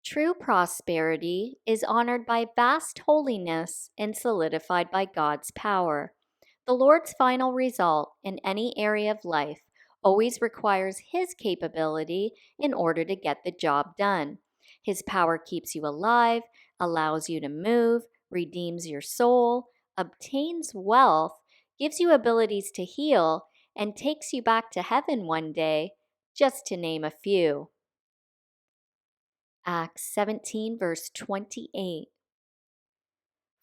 True prosperity is honored by vast holiness and solidified by God's power. The Lord's final result in any area of life always requires His capability in order to get the job done. His power keeps you alive, allows you to move, redeems your soul, obtains wealth, gives you abilities to heal, and takes you back to heaven one day, just to name a few. Acts 17, verse 28.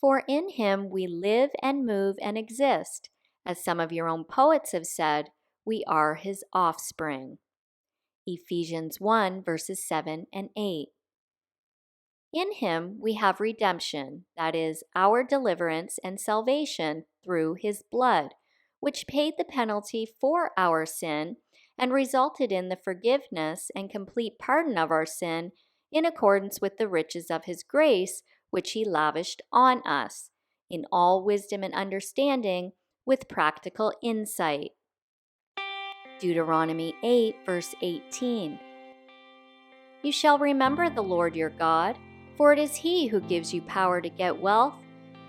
For in Him we live and move and exist. As some of your own poets have said, we are His offspring. Ephesians 1, verses 7 and 8. In Him we have redemption, that is, our deliverance and salvation through His blood, which paid the penalty for our sin and resulted in the forgiveness and complete pardon of our sin in accordance with the riches of His grace, which He lavished on us, in all wisdom and understanding, with practical insight. Deuteronomy 8, verse 18. You shall remember the Lord your God, for it is He who gives you power to get wealth,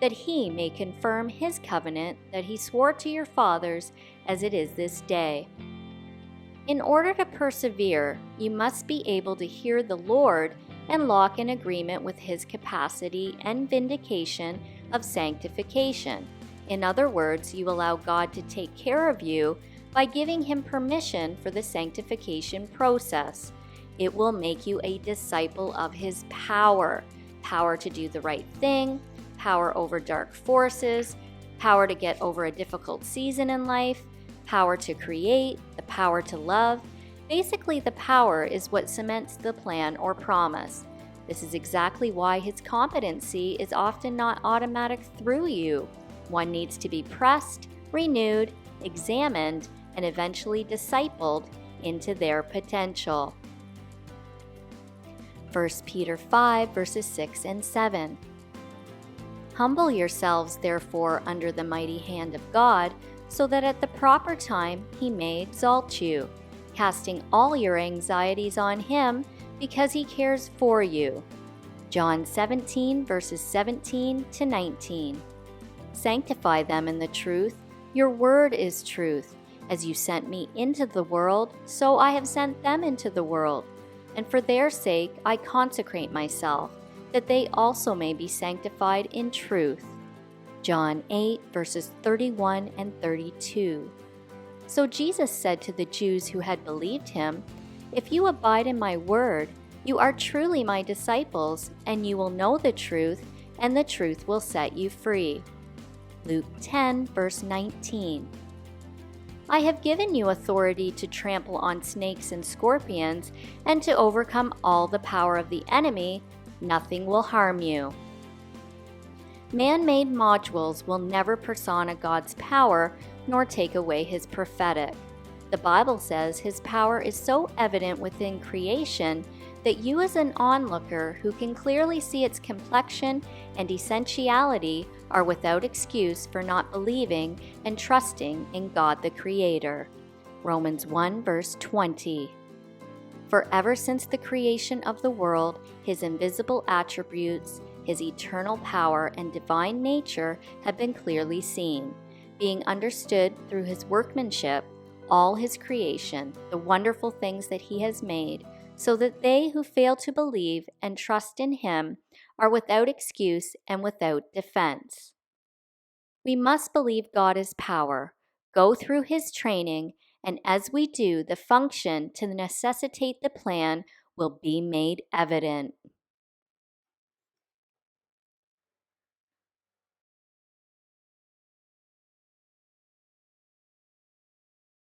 that He may confirm His covenant that He swore to your fathers as it is this day. In order to persevere, you must be able to hear the Lord and lock in agreement with His capacity and vindication of sanctification. In other words, you allow God to take care of you by giving Him permission for the sanctification process. It will make you a disciple of His power. Power to do the right thing, power over dark forces, power to get over a difficult season in life, power to create, the power to love. Basically, the power is what cements the plan or promise. This is exactly why His competency is often not automatic through you. One needs to be pressed, renewed, examined, and eventually discipled into their potential. 1 Peter 5, verses 6 and 7. Humble yourselves, therefore, under the mighty hand of God, so that at the proper time He may exalt you, casting all your anxieties on Him, because He cares for you. John 17, verses 17 to 19. Sanctify them in the truth. Your word is truth. As you sent me into the world, so I have sent them into the world. And for their sake I consecrate myself, that they also may be sanctified in truth. John 8, verses 31 and 32. So Jesus said to the Jews who had believed Him, "If you abide in my word, you are truly my disciples, and you will know the truth, and the truth will set you free." Luke 10, verse 19. I have given you authority to trample on snakes and scorpions, and to overcome all the power of the enemy. Nothing will harm you. Man-made modules will never persona God's power, nor take away His prophetic. The Bible says His power is so evident within creation that you as an onlooker who can clearly see its complexion and essentiality are without excuse for not believing and trusting in God the Creator. Romans 1, verse 20. For ever since the creation of the world, His invisible attributes, His eternal power and divine nature have been clearly seen, being understood through His workmanship, all His creation, the wonderful things that He has made, so that they who fail to believe and trust in Him are without excuse and without defense. We must believe God is power, go through His training, and as we do, the function to necessitate the plan will be made evident.